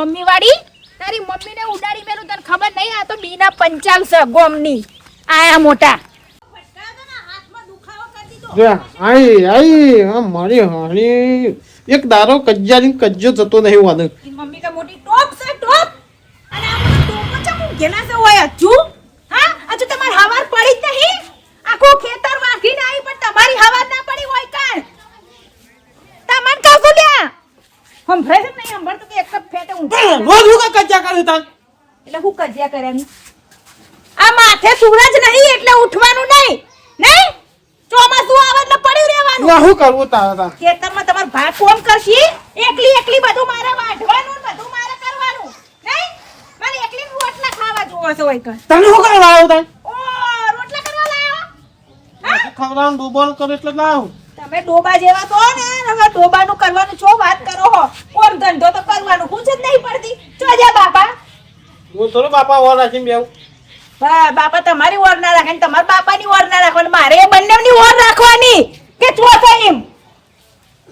Mummy વાળી તારી મમ્મીને ઉડાડી મેલું તને ખબર નહીં આ તો બીના પંચાલ છે ગોમની આયા મોટા મારી હાણી એક દારો કજ્જાની કજ્જો જતો નહીં વાને મમ્મી કા મોટી ટોપ છે ટોપ અને આ ટોપ છે હું ગેલા છે હોય હજુ હા હજુ તમાર હવાર પડી જ નહીં આખો ખેતર વાગીને આવી પણ તમારી હવાર ના પડી હોય કાણ તમન કહું છું લ્યા હમ ફ્રેશ નહીં હમ ભરતું કે એક કપ ફેટે હું રોજ હું કજ્જા કરે તા એટલે હું કજ્યા કર્યાની આ માથે સૂરજ નહીં એટલે ઉઠવાનું નહીં નહીં ચોમાસું આવે એટલે પડ્યું રહેવાનું ના હું કરવું તારા ખેતરમાં તમાર ભાગ કોમ કરશી એકલી બધું મારે વાઢવાનું ને બધું મારે કરવાનું નહીં મારે એકલી રોટલા ખાવા જોવા છે હોય કર તને શું કરવા લાવ્યો તા ઓ રોટલા કરવા લાવ્યો હા ખવડાવવાનું ડૂબવાનું કરે એટલે લાવ તમે ડોબા જેવા તો ને હવે ડોબાનું કરવાનું છો વાત કરો હો કોમ ધંધો તો કરવાનું હું જ નહીં પડતી જોજા બાપા હું થોડો બાપા ઓર રાખીને બેવ બાપા તમારી ઓર ના રાખે ને તમારા બાપાની ઓર ના રાખવાની મારે એ બંનેની ઓર રાખવાની કે ચોથા એમ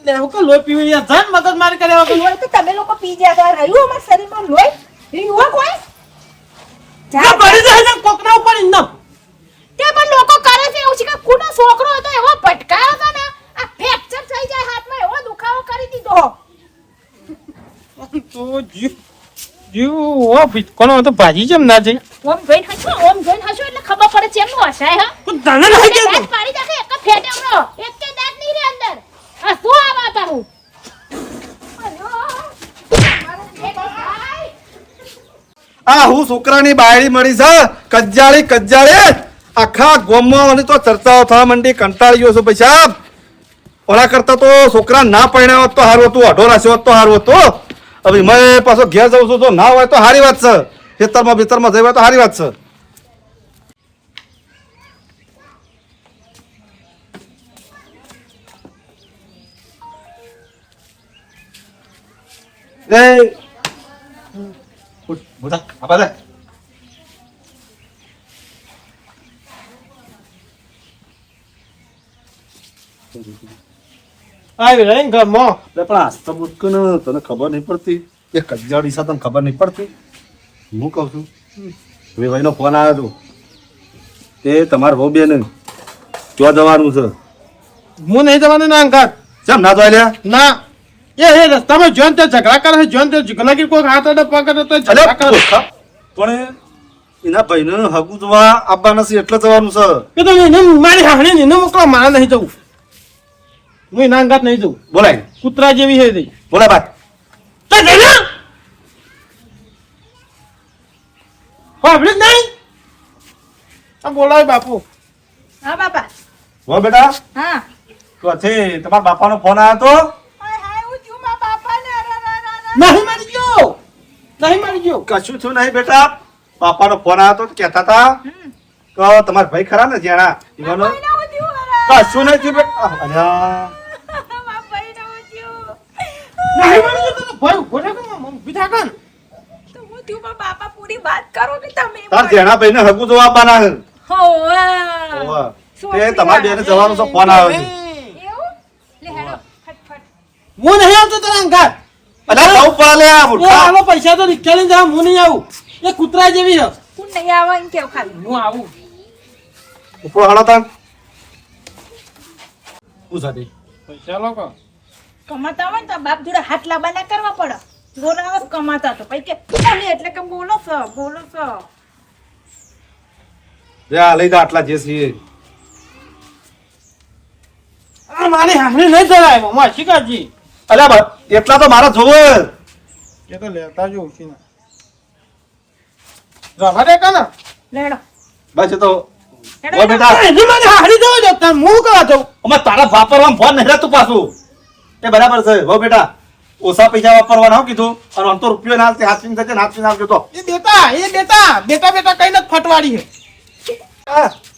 લે હું કે લોહી પીવી યાર જાન મગજ મારી કર્યા વગર લોહી તો તમે લોકો પી ગયા રહ્યું અમારા શરીરમાં લોહી રહ્યું કોઈ જા પડી જાય ને કોકરા ઉપર ઇન્દમ તે પણ લોકો કરે છે એવું છે કે કુનો છોકરો હતો એવો ભટકાયો હતો ને આ ફ્રેક્ચર થઈ જાય હાથમાં એવો દુખાવો કરી દીધો તો જીવ ઓ કોનો તો ભાજી જેમ ના જઈ ઓમ જોઈને હસો એટલે ખબર પડે છે એમનું હસાય હા પણ તને નહીં કે દાંત પાડી નાખે એક ફેટે હમણો એક કે દાંત નહીં રે અંદર આ શું આવા તારું આ હું છોકરાની બાયડી મળી છે કજ્જાળી આખા ગામમાં મને તો ચર્ચાઓ થવા માંડી કંટાળી ગયો છું પૈસા ઓલા કરતા તો છોકરા ના પરણ્યા હોત તો સારું હતું અઢો રાખ્યો હોત તો સારું હતું હવે મેં પાછો ઘેર જાઉં છું તો ના હોય તો સારી વાત છે ખેતરમાં જઈ હોય તો સારી વાત છે Budak, apa dah? આવી રહી ઘરમાં પણ આસ્તા બુટકન તને ખબર નહીં પડતી એ કજ્જાડી છે તને ખબર નહીં પડતી હું કહું છું વેવાઈનો ફોન આવ્યો હતો તે તમારા વહુ બેન ક્યાં જવાનું છે હું નહીં જવાનું ના અંકાત કેમ ના જોઈ લ્યા ના એ રસ્તામાં જોન તે ઝઘડા કરે છે જોન તે ઝઘલાગી કોઈ હાથ અડે પકડે તો ઝઘડા કરે પણ એના ભાઈને હગુ જોવા આવવા નથી એટલે જવાનું છે કે તો એને મારી હાણી ને મોકલા મારે નહીં જવું હું એના અંગાત નહીં જવું બોલાય કૂતરા જેવી છે તે બોલાય બાત તો જઈને પાબલિક નહીં આ બોલાય બાપુ હા બાપા હો બેટા હા તો છે તમારા બાપાનો ફોન આવ્યો તો હાય હું છું મારા બાપાને નહીં મારી ગયો કશું થયું નહીં બેટા બાપાનો ફોન આવ્યો તો કહેતા હતા કે તમારા ભાઈ ખરા ને જેણા ઈવાનો કશું નહીં થયું બેટા અલ્યા નહીં મારી ગયો તો ભાઈ ઉભો થા કે ઊભી થા કન તો હું થયું મારા બાપા પૂરી વાત કરો કે તમે તાર જેણા ભાઈને હગુ જોવા આવવાના છે હોવા ઓવા તે તમારી બેને જવાનો તો ફોન આવ્યો છે એવું લે હેડો ફટફટ હું નહીં આવતો તારા અંગાત અલ્યા બહુ પાલે આ એ મૂર્ખા આલો પૈસા તો રિક્ષા લઈને જા હું નહીં આવું એ કૂતરા જેવી છે હું નહીં આવા એમ કેવું ખાલી હું આવું ઉપર હાલો તાન હું સાથે પૈસા લોકો કમાતા હોય ને તો બાપ જોડે હાથ લાંબા ના કરવા પડે બોલાવો કમાતા તો પછી કે બોલે એટલે કે બોલો છો જા લઈ જા આટલા જે છે આ મારી હાંભળી નહીં ચલાય મમ્મા શિકાજી અલ્યા એટલા તો મારા જોવે એ તો લેતા જો ઉઠીને જવા દે કાના લેડો બસ એ તો હેડો, ઓ બેટા એની મારી હારી જવા દે તને હું કરવા જાઉં અમે તારા વાપરવામાં ફોન નહીં રહેતું પાછું એ બરાબર છે હો બેટા ઓછા પૈસા વાપરવાના હો કીધું અને આમ તો રૂપિયો ના હાથથી હાથથી નાખજો તો એ બેટા બેટા કઈ નથી ફટવાડી છે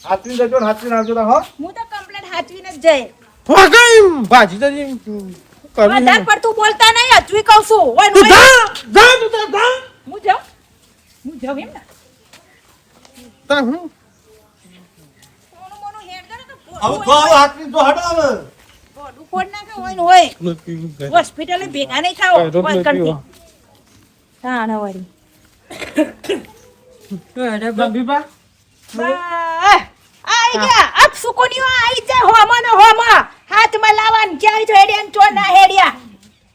હાથથી જજો ને હાથથી નાખજો તો હો હું તો કમ્પ્લેટ હાચવીને જ જઈ ભાગઈ ભાજી તો વધારે પડતું બોલતા નહીં હજુ કહું છું ઓય તું ઓય. જા તું જા હું જાઉં એમ ને તા હું કોનું મોનું હેડ કરે તો હવે તો હાથથી તો હટાવ બોડું ફોડ નાખે હોય ને હોય હોસ્પિટલે ભેગા નહીં થાઓ રોટલી હોય કરતી. પીવા. તાણ વળી ભાભીબા આઈ ગયા અબ સુકોનીઓ આઈ જાય હોમાં ને હોમાં હાથમાં લાવન ક્યાં જો હેડિયા ચો ના હેડિયા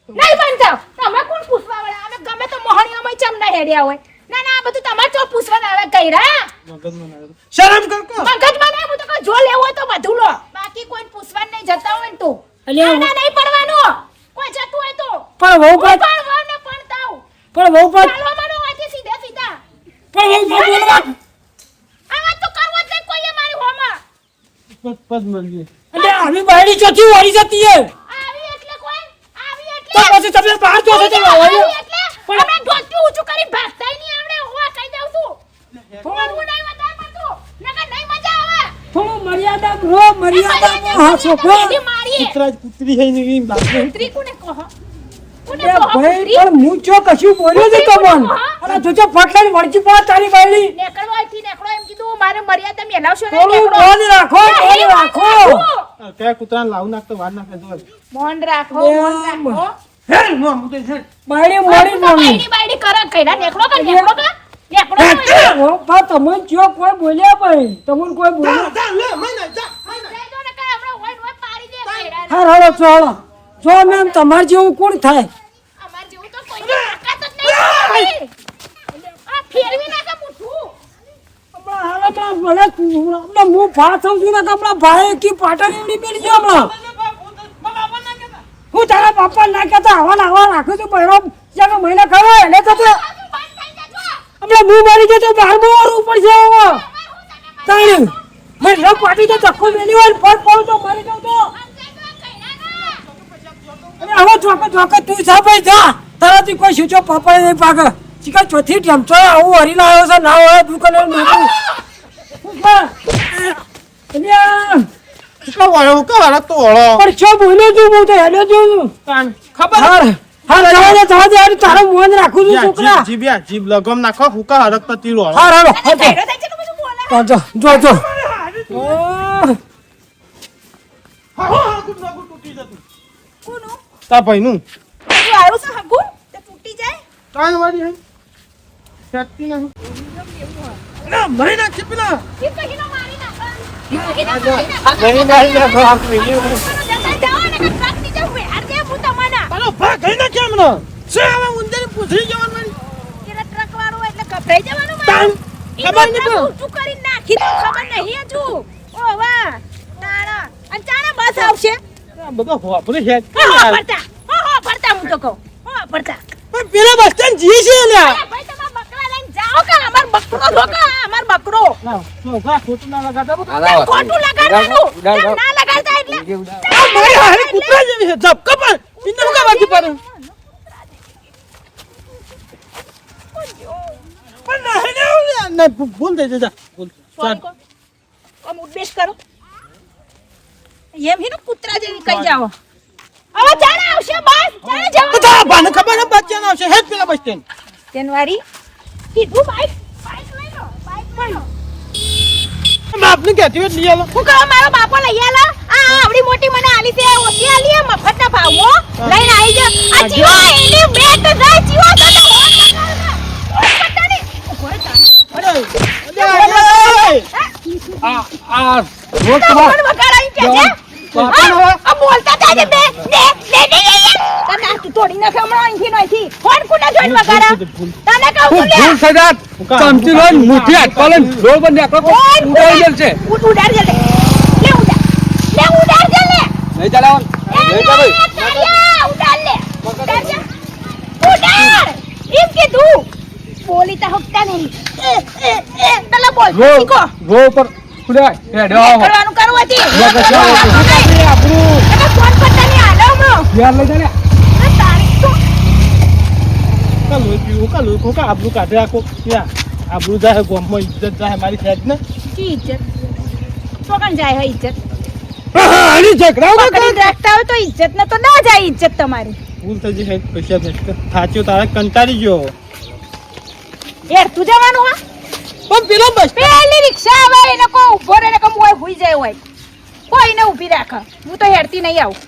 નહીં બનતા તમે કોણ પૂછવા વાળા અમે ગમે તો મોહણીઓમાં ચમ ના હેડિયા હોય ના ના આ બધું તમારે તો પૂછવાના આવે કઈરા શરમ કર કો મગજમાં ના હું તો કહું જો લેવું હોય તો બધું લો બાકી કોઈ પૂછવા નહીં જતા હોય ને તું અલ્યા, ના નહીં પડવાનું કોઈ જતું હોય તો પણ વહુ પર પણ વાવ ને પણ તાવ પણ વહુ પર ચાલવા માંડો વાતે સીધા સીધા પણ વહુ પર બોલવા આ વાત તો કરવો જ નહીં કોઈએ મારી હોમાં પદ મંજી એટલે આવી બાયડી ચોથી વાળી જતી હે આવી એટલે કોઈ આવી તો એટલે પછી તમે બહાર જો છો તો આવી વાળી એટલે અમે ઢોલતી ઊંચું કરી ભાગતાય નહીં આવડે હોવા કહી દઉં છું થોડું નહીં વધારે પડતું નકર નહીં મજા આવે થોડું મર્યાદા બ્રો મર્યાદા હા છોકરો એની મારી કૂતરા કૂતરી હઈ ની બાપરે કૂતરી કોને કહો કોને એ કહો ભાઈ કૂતરી? પણ હું ચો કશું બોલ્યો છે તમન અને જોજો ફટલાની વળચી પા તારી બાયડી નેકળો અહીંથી નેકળો એમ કીધું મારે મર્યાદા મેલાવશો ને થોડું નેકળો. મોન રાખો એ મોન વાત રાખો રાખો. કયા કૂતરાને લાવ નાખતો વાર નાખે જો મોન રાખો એમ. મોન રાખો હે નો મુતે છે બાયડી મોડી મોની બાયડી બાયડી કરે કઈરા નેકળો કર નેકળો કર નેકળો ઓ પા તમન ચો કોઈ બોલ્યા ભાઈ તમન કોઈ બોલ્યા જા લે મહિના જા જો ને કઈ આપણે હોય હોય પાડી દે કઈરા હા હાલો ચાલો જો મેમ તમાર જેવું કોણ થાય અમાર જેવું તો કોઈને તાકાત જ નહીં આ ફેરવી નાખે મૂઠું હમણાં હાલમાં ભલે હમણાં હું ફાળ થઉં છું ને તો હમણાં ભાઈ કી પાટણ એવડી બેડી છે હમણાં હું તારા બાપા ના કહેતા આવા રાખું છું બહેરો જ્યાં મહિના ખરો એટલે તો તે હમણાં હું મારી જતો બહાર બોલવું પડશે હવે તાણી મહિના પાટી તો ધક્કો મેલી હોય ફળ પડું તો મારી જાઉં તો અરે હવે ચોકે તું જા ભાઈ જા તારાથી કોઈ સૂચો પાપડ નહીં પાકે ચીકા ચોથી ટેમ્પો આવું હરી લાવ્યો છે ના હોય દુકાને નાખું કેટલો વાળો કાળા તો વાળો પણ છો બોલ્યો છું હું તો હેડ્યો છું ખબર હા જવા દે યાર તારો મોન રાખું છું છોકરા જીબ લગમ નાખો હુકા હરકતા તીર વાળો હા રાડો કઈરો થાય છે કે બધું બોલે જો જો હા ગુડ તૂટી જતું કોનું તા ભાઈ નું તું આયો છે હગુ તે તૂટી જાય કાન વાળી હે શક્તિ નહીં ના મહિના ચીપના ઈ કહીનો મારી નાખ પાલો ભાગ ગઈ ના કેમ ન છે હવે ઉંદર પૂછરી જવાન મારી તાન ખબર નહીં તો તું કરી નાખી તો ખબર નહીં હજુ ઓ વાહ તાણા અંચાણા બસ આવશે આ બધો હોપરે હે ફરતા હું તો કહું ફરતા પણ પેલા બસ સ્ટેન્ડ જી છે લ્યા ભાઈ તમારા બકરા લઈને જાઓ કે અમાર બકરો રોકા અમાર બકરો ના છોકરા ખોટું ના લગાતા ખોટું લગાડવાનું કેમ ના લગાડતા એટલે મારી હારી કૂતરા જેવી છે જબ કપર ઇન્દર કા બાકી પર પણ ના ભૂલ દે જા ભૂલ ચાલ કોમ ઉદ્દેશ કરો એમ હિનો કૂતરા જેવી કઈ જાઓ હવે ચાલે આવશે બસ ચાલે જવા તો બાને ખબર હે બચ્ચા ના આવશે હે પેલા બસ સ્ટેન્ડ તેનવારી કીધું બાઈક લઈ લો આપને કહેતી હોય લઈ આલો હું કહો મારો બાપો લઈ આલા આ આવડી મોટી મને આલી છે ઓછી આલી મફતના ભાવો લઈને આવી જા આ જીવો એની બેટ જાય જીવો તો આ રોજ કોણ વગાડાઈ કે છે આ બોલતા તા જે બે તને તું તોડી નાખે હમણાં અહીંથી નહીંથી કોણ કોને જોઈને વગાડા તને કહું છું લે ચમચી લોન મુઠ્ઠી હાથ પાલન રોડ બંધ આખો ઉડાઈ ગયેલ છે ઉડાડ જલે લે ઉડાડ જલે નહીં ચાલાવ નહીં ચાલે ઉડાડ એમ કે તું બોલી તા હકતા નહીં તને બોલ શીખો રો પર ઉડાય હેડો કરવાનું કરવું હતી આપણું એને ફોન કરતા નહીં આલો હમણાં યાર લઈ જા તારીખ તો કાલું કોકા આબરૂ કાઢે આખો યા આબરૂ જાય ગોમમાં ઇજ્જત જાય મારી સાહેબ ને કી ઇજ્જત તો કણ જાય હે ઇજ્જત આની ઝઘડા પકડી રાખતા હોય તો ઇજ્જત ને તો ના જાય ઇજ્જત તમારી ભૂલ થઈ જશે પૈસા ભેટ થાચ્યો તારે કંટાળી ગયો યાર તું જવાનું હા પણ પેલો બસ પેલી રિક્ષા આવે એને કો ઉભો રહે ને કમ હોય હુઈ જાય હોય કોઈને ઊભી રાખ હું તો હેરતી નહીં આવું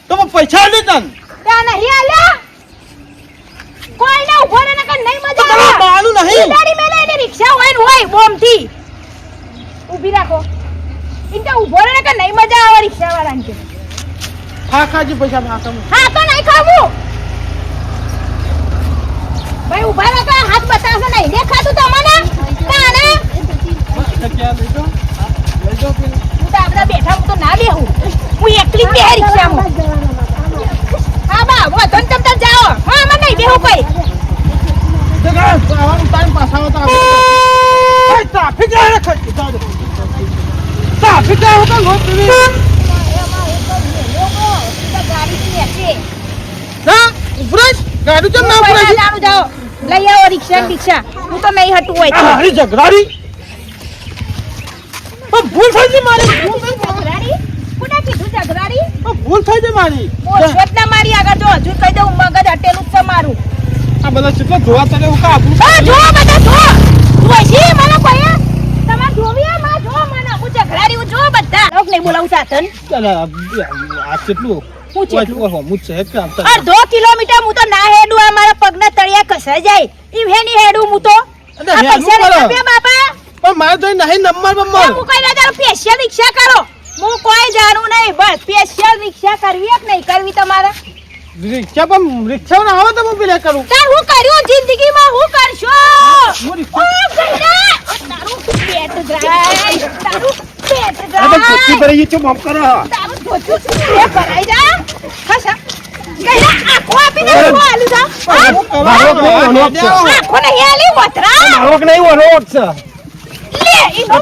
તો પૈસા લે તન ત્યાં નહીં આલ્યા કોઈને ઉભો રહે ને નહીં મજા તમારે આવે બહાનું નહીં. ગાડી મેલે એને રિક્ષા હોય ને હોય બોમથી ઊભી રાખો ઇનકા ઉભો રહે કે નહીં મજા આવે રિક્ષા વાળાને કે ખા ખાજી પૈસા માથામાં. હા તો નહીં ખાવું ભાઈ ઉભા રહો હાથ બતાવશો નહીં દેખાતું તમને કાને જગ્યા લઈ જાઓ. લઈ જાઓ પેલી. હું તો આપણે બેઠા હું તો ના બેહું હું એકલી જ બેહી રિક્ષામાં હા બા વધો ને તમ જાઓ હા આમાં નહીં બેહું કોઈ જગા, આવવાનું ટાઈમ પાછા આવતા આવે. ભાઈ, ટ્રાફિક આવે છે. ટ્રાફિક આવે તો લોટ પીવી. હા, ઉભરો જ. ગાડી કેમ ના ઉભરાય છે? જાઓ લઈ આવો રિક્ષા રિક્ષા હું તો નહીં હટું હોય આ હારી ઝઘડાડી. પણ ભૂલ થઈ ગઈ મારી. ભૂલ થઈ ગઈ. ઝઘરાડી કોના કીધું ઝઘરાડી પણ ભૂલ થઈ ગઈ મારી. મોશવત ના મારી આગળ જો હજુ કહી દઉં મગજ હટેલું જ છે મારું આ બધા કેટલો જોવા તને હું કા આપણું હા જો બધા જો જોઈશી મને કોઈ તમાર જોવી માં જો મને હું ઝઘરાડી હું જો બધા લોક નહીં બોલાવું સાધન આ કેટલું હું કેટલું? હું છે કે આવતા અડધો કિલોમીટર હું તો ના હેડું આ મારા પગના તળિયા કસાઈ જાય ઈ વેની હેડું હું તો અરે આ હેડવું પૈસા કરો. નહીં બાપા પણ મારે તો નહીં નંબર બંબર હું કઈ ના જાણું સ્પેશિયલ રિક્ષા કરો હું કોઈ જાણું નહીં બસ સ્પેશિયલ રિક્ષા કરવી કે નહીં કરવી તમારે રિક્ષા પણ રિક્ષા ના આવે તો હું પેલા કરું તાર હું કર્યું જિંદગીમાં હું કરશો હું રિક્ષા તારું પેટ ગ્રાય તારું પેટ અરે ગ્રાય છોટી પર એ ચમ આમ કરો તારું ધોચું એ ભરાઈ જા હસા કઈના આખો આપીને આખો આલી જા આખો નહીં આલી વતરા મારોક નહીં ઓનો છે લે ઈનો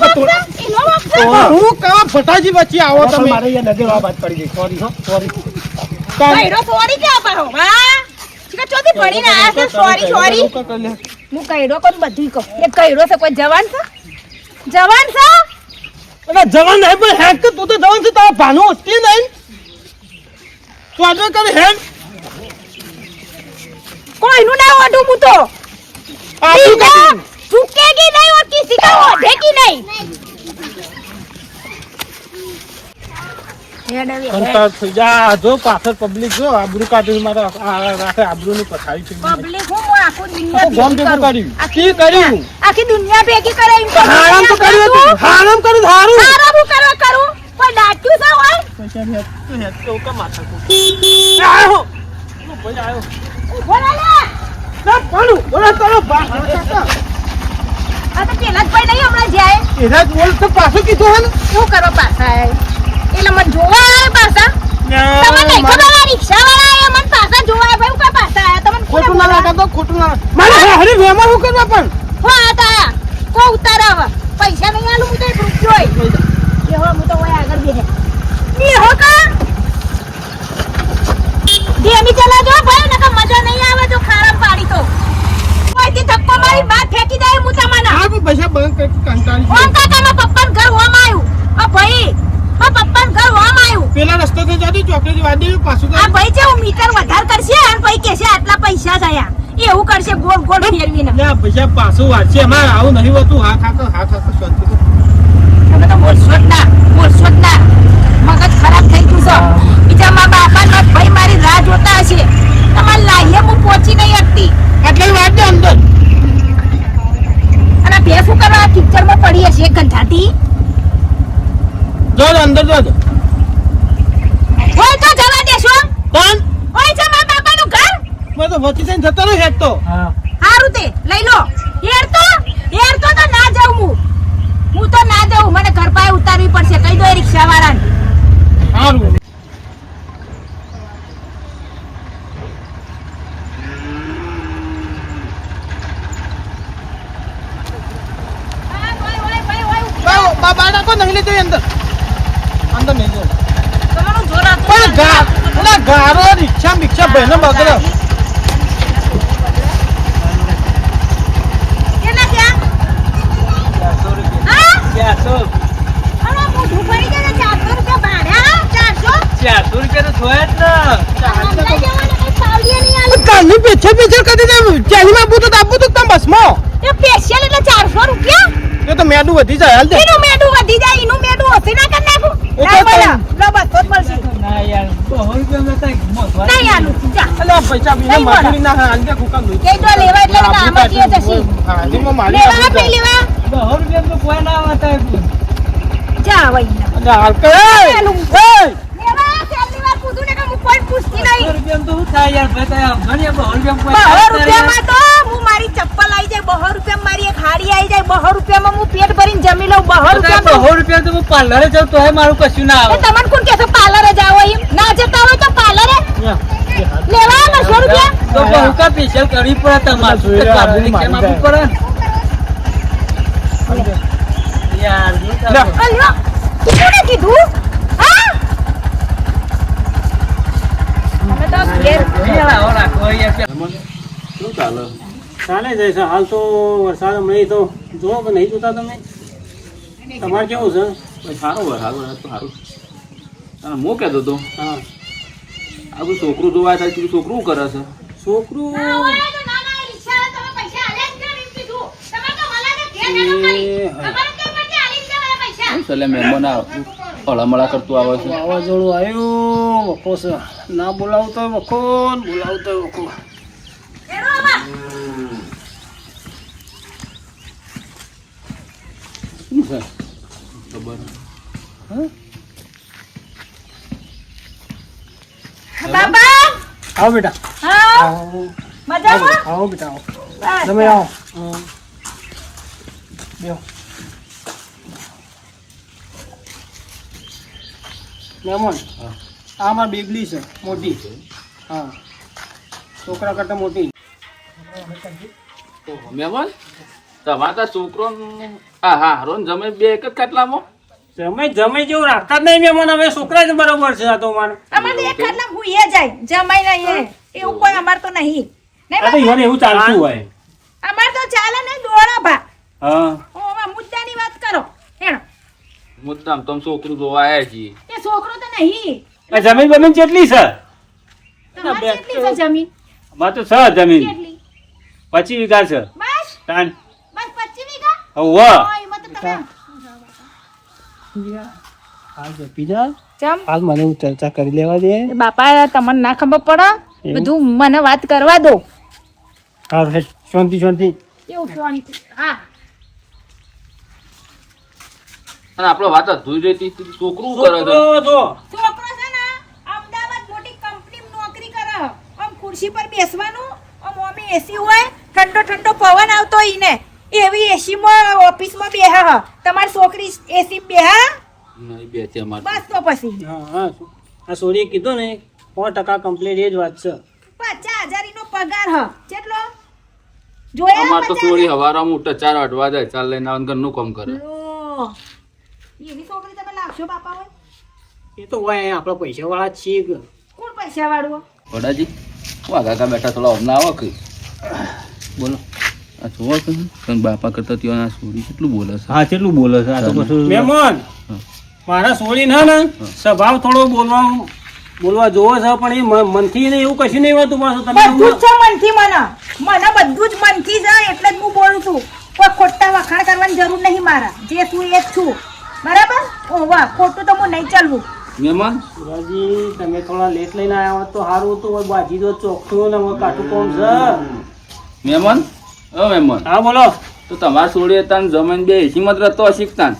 વાપસ હું કા ફટાજી બચી આવો તમે મારે અહીંયા નજર આ વાત પડી ગઈ સોરી હો સોરી કઈરો સોરી કે પાહો વાહ ચીકા ચોથી પડીને આયા છે સોરી સોરી હું કઈરો કોણ બધું કહું એ કઈરો છે કોઈ જવાન છે જવાન છે અરે જવાન નહીં પણ હેક તું તો જવાન છે તારા ભાનું હસતી નહીં તું આજે કરે હેક કોઈનું ના ઓઢું હું તો આટલું કરી झुकेगी नहीं और किसी का ओढ़ेगी नहीं કંટાળ થઈ જા જો પાછળ પબ્લિક જો આબરૂ કાઢી મારા રાતે આબરૂની પથારી છે पब्लिक हूँ वो आखो दुनिया આખું ગામ ભેગું કર્યું કી કર્યું आखी दुनिया भेगी करे इनको હારામ તો કર્યું હતું હારામ કર્યું હારું सारा वो करो करूँ कोई डांट्યું છે હોય પૈસા ની હેત તો કા માથા કો આયો ભાઈ આયો ઉભો રહે લે ના પાડું બોલા તારો બા આ તો પેલા જ ભાઈ નહીં હમણાં જાય એના જ બોલ તો પાછું કીધું હે ને શું કરો પાછા એટલે મને જોવા આવે પાછા તમને નહીં ખબર આ રિક્ષા વાળા આયા મને પાછા જોવા આવે ભાઈ હું કા પાછા આયા તમને ખોટું ના લાગે તો ખોટું ના મારે હરી વેમાં હું કરવા પણ હો આતા કો ઉતારાવ પૈસા નહીં આલું હું તો એક રૂપિયો એ હો હું તો ઓય આગળ બેહે ની હો કા ધીમી ચલાજો ભાઈ નકા મજા નહીં આવે જો ખારામ પાડી તો કોઈથી ધક્કો મારી બાદ ફેંકી દે હું તમને આ પણ પૈસા બંધ કરી કંટાળી ઓમ કાકા માં પપ્પાન ઘર હોમ આવ્યું આ ભાઈ આ પપ્પાન ઘર હોમ આવ્યું પેલા રસ્તે તો જતી ચોકડી વાડી પાછું આ ભાઈ છે હું મીટર વધાર કરશે અને ભાઈ કહેશે આટલા પૈસા થયા એવું કરશે ગોળ ગોળ ફેરવીને લે પૈસા પાછું વાંચે એમાં આવું નહીં હોતું હા ખાતો શાંતિ તમે તો બોલશો જ ના મગજ ખરાબ થઈ ગયું છે બીજા મા બાપા ને ભાઈ મારી રાહ જોતા હશે તમારે લાહીએ હું પહોંચી નહીં શકતી એટલે વાત છે અંદર અને બે શું કરવા આ કિચડમાં પડી હશે એક ગંધાતી જો અંદર જો હોય તો જવા દેશો કોણ હોય છે મા બાપાનું ઘર મેં તો વચ્ચે થઈને જતો રહ્યો હેક તો હા હારું તે લઈ લો હેરતો તો ના જાઉં હું તો ના જાઉં મને ઘર પાસે ઉતારવી પડશે કહી દો એ રિક્ષા વાળાને સારું બાબા કો નહીં લેતો અંદર અંદર નહીં જો તમારું જોર આપો પણ ઓલા ગારો રિક્ષા મિક્ષા ભાઈને બગડે કેટલા થયા હા 400 અરે મોઢું ફરી જાય 400 રૂપિયા ભાડા 400 રૂપિયા તો થોયા જ ને અંદર જવાને કઈ પાવડીએ નહીં આલી કાલની પેછે પેછે કરી દે ચાલીમાં આપું તો આપું તો તમે બસમાં એ સ્પેશિયલ એટલે 400 રૂપિયા એ તો મેડું વધી જાય હાલ દે એનું મેડું વધી જાય એનું મેડું ઓછી ના કરી નાખું એ તો ના બોલો લો બસ તો જ મળશે ના યાર નહીં આલું છું, જા. અલ્યા પૈસા બીજા નહીં મજૂરી ના હાલ દે કુકા લઈ કે જો લેવા એટલે આમાં જે જશી. હાલીમાં મારી લેવા આપે લેવા. જા હવે અહીંયા. અલ્યા હાલ કે આલું. એ લેવા, પહેલી વાર પૂછું ને કે હું કોઈ પૂછતી નહીં. 200 રૂપિયામાં તો હું મારી ચપ્પલ આવી જાય, 200 રૂપિયામાં મારી એક હાડી આવી જાય, 200 રૂપિયામાં હું પેટ ભરીને જમી લઉં, 200 રૂપિયામાં પાર્લરે જાવ તો મારું કશું ના એ તમને કોણ કહેશે પાર્લરે જાઓ એમ? ના જતા હોય તો પાર્લરે લેવા 200 રૂપિયા. તો બહુ કા સ્પેશિયલ કરવી પડે તમારે જોઈ રહ્યા, કાઢવાની મારી કેમ આપવું પડે યાર લે. અલ્યો, તું કોને કીધું? હા? તમે તો ઘેર રાખો યાર શું ચાલે ચાલે જાય છે હાલ તો વરસાદ હમણાં તો જો કે નહીં જોતા તમે તમારે કેવું છે સારું તો સારું અને હું કહેતો હતો હા આ બધું છોકરું જોવા થાય છે છોકરું કરે છે છોકરું ના હોય તો ના ના ઈચ્છા તમે પૈસા આલ્યા જ ના એમ કીધું. તમે તો મલાને ઘેર ના કરી. તમારે કેમ પડતી આલી જ ના પૈસા? એટલે મહેમાન હળમળા કરતું આવે છે વાવાઝોડું આવ્યું વખો છે ના બોલાવું તો વખો ને બોલાવું તો વખો એનો આવા. શું છે ખબર બાબા આવો બેટા હા આવો મજામાં? આવો બેટા આવો બસ. તમે આવો બેહો મહેમાન આ મારી બેગલી છે મોટી હા છોકરા કરતા મોટી મહેમાન તમારા છોકરો હા રોન જમે બે એક જ ખાટલામાં જમે જમે જેવું રાખતા જ નહીં મહેમાન હવે છોકરા જ બરોબર છે આ તો મારે અમારે તો એક ખાટલા હું એ જાય જમાઈ નહીં એવું કોઈ અમાર તો નહીં. નહીં આ તો બાબા? ઈવન એવું ચાલતું હોય અમાર તો ચાલે ને દોડા ભા. હા ઓવા મુદ્દાની વાત કરો. હેણો. મુદ્દામ તમે છોકરું જોવા આવ્યા છીએ એ છોકરો તો નહીં. આ જમીન બમીન કેટલી છે તમારે કેટલી છે જમીન? અમારે તો છે જમીન કેટલી? 25 વીઘા છે બસ તાન બસ 25 વીઘા? હોવ ઓય, એમાં તો તમે ચમ હાલ મને હું ચર્ચા કરી લેવા દે બાપા તમને ના ખબર પડે બધું મને વાત કરવા દો. હાલ હેડ શાંતિ શાંતિ એવું શાંતિ. હા અને આપણે વાત અધૂરી રહેતી હતી. છોકરું કરે છે છોકરો જો છોકરો છે ને અમદાવાદ મોટી કંપનીમાં નોકરી કરે. આમ ખુરશી પર બેસવાનું, આમ ઓમી એસી હોય, ઠંડો ઠંડો પવન આવતો હોય ને એવી એસીમાં ઓફિસમાં બેહે હ. તમારી છોકરી એસી બેહે નહીં બે છે અમારે બસ તો પછી હા હા આ સોરીએ કીધું ને 100% કમ્પ્લીટ એ જ વાત છે 50,000 નો પગાર હ. કેટલો જોયા? અમારે તો 50,000? થોડી હવારમાં ઉઠે 4 વાગવા જાય ચાલ લઈને આવે ઘરનું કામ કરે લો. એવી છોકરી તમે લાવશો બાપા હોય? એ તો હોય આપણે પૈસા વાળા જ છીએ કે. કોણ પૈસા વાળું? વડાજી વાગા કા બેઠા થોડા અમને આવો કે બોલો આ જોવો છો ને? તમે બાપા કરતા ત્યાં આ છોડી કેટલું બોલે છે હા કેટલું બોલે છે આ તો કશું મહેમાન મારા સોરી ના ને સ્વભાવ થોડો બોલવા જોવો છે પણ એ મનથી ને એવું કશું નહીં હોતું પાછું તમે બધું જ છે મનથી મને. મને બધું જ મનથી છે એટલે જ હું બોલું છું. કોઈ ખોટા વખાણ કરવાની જરૂર નહીં મારા. જે છું એ જ છું. બરાબર? ઓવા ખોટું તો હું નહીં ચાલવું. મહેમાન સુરાજી તમે થોડા લેટ લઈને આવ્યા હોત તો સારું હતું હવે બાજી તો ચોખ્ખું ને હવે કાઠું કોમ છે મહેમાન મહેમાન હા બોલો તો તમારે છોડી હતા ને જમીન બે એસીમાં જ રહેતો શીખતા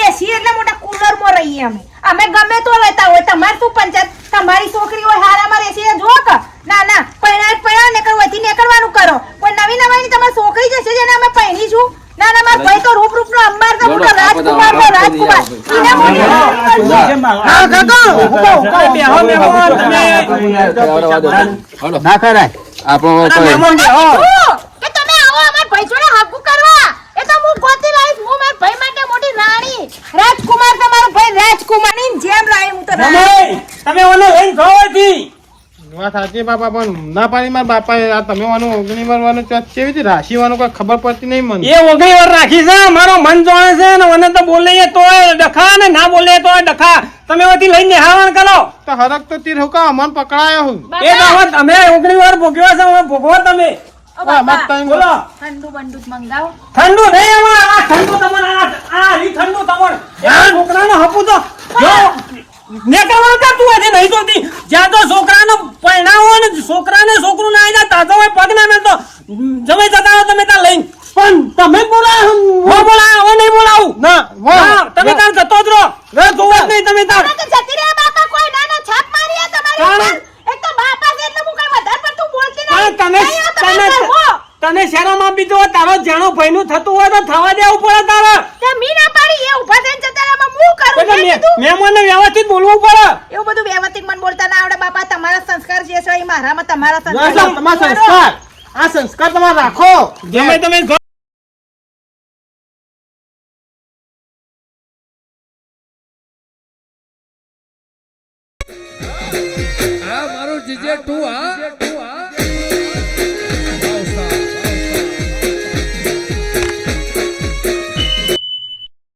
એસી એટલે મોટા કુલરમાં રહીએ અમે. અમે ગમે તો લેતા હોય. તમારે શું પંચાયત? તમારી છોકરી હોય હારામાં રહેશે જો કે ના ના પૈણા ને કરવાથી નીકળવાનું કરો. કોઈ નવી નવાઈની તમારી છોકરી જશે જેને અમે પૈણી છું. ના ના મારા ભાઈ તો રૂપનો અંબાર તો મોટો રાજકુમાર નો રાજકુમાર. એને મોટી હા કાકા બેહો મહેમાન તમે ના કરાય આપણો મહેમાન બેહો કે તમે આવો અમાર ભાઈ જોડે હાગુ કરવા. એ તો હું ગોતી લાવીશ. હું મારા ભાઈ માટે મોટી રાણી રાજકુમાર તમારો ભાઈ રાજકુમારની જેમ લાવી હું તો રાણી. તમે ઓને લઈને જોવાથી વાત સાચી બાપા પણ ના પાડી મારા બાપા આ તમે વાનું ઓગણી મારવાનું કેવી રીતે રાશિવાનું કોઈ ખબર પડતી નહીં મને એ ઓગળી વાર રાખી છે મારો મન જોડે છે ને મને તો બોલે તોય ડખા ને ના બોલે તોય ડખા તમે ઓથી લઈને નિહાવણ કરો તો હરક તો તીર હુકા અમન પકડાયો હું એ દાવત અમે ઓગળી વાર ભોગવ્યો છે હવે ભોગવો તમે ઓ બાપા, બોલો ઠંડુ બંડુ જ મંગાવો. ઠંડુ નહીં અમાર આ ઠંડુ તમને આ ઈ ઠંડુ તમને એ છોકરાનો હપુ તો જો નેકળવાનું કર તું આજે નહીં જોતી. જ્યાં તો છોકરાને પરણાવો ને છોકરાને છોકરું ના આવી જાય તાજો હોય પગ ના મેલતો જમાઈ જતા રહો તમે ત્યાં લઈને. પણ તમે બોલાવો હું બોલાવ હવે નહીં બોલાવું. ના હા, તમે તાર જતો જ રહો. હવે જોવો જ નહીં તમે તાર. તો જતી રહ્યા બાપા કોઈ નાના છાપ મારી આ તમારી કારણ? ઉપર. એક તો બાપા છે એટલે હું કઈ વધારે પડતું બોલતી પણ નહીં. તને નહીં, આ તમે કરવો. તને શરમ આપી દો. તારો જાણો ભાઈનું થતું હોય તો થવા દેવું પડે તારે. તે મી ના પાડી એ ઊભા થઈને જતા રહ્યા, હું કરું એટલે મેં કીધું. મહેમાનને વ્યવસ્થિત બોલવું પડે. એવું બધું વ્યવસ્થિત મન બોલતા ના આવડે બાપા. તમારા સંસ્કાર જે છે એ મારામાં તમારા ના, સંસ્કાર તમારા સંસ્કાર આ સંસ્કાર તમારે રાખો ગમે તમે આ મારું જીજે તું હા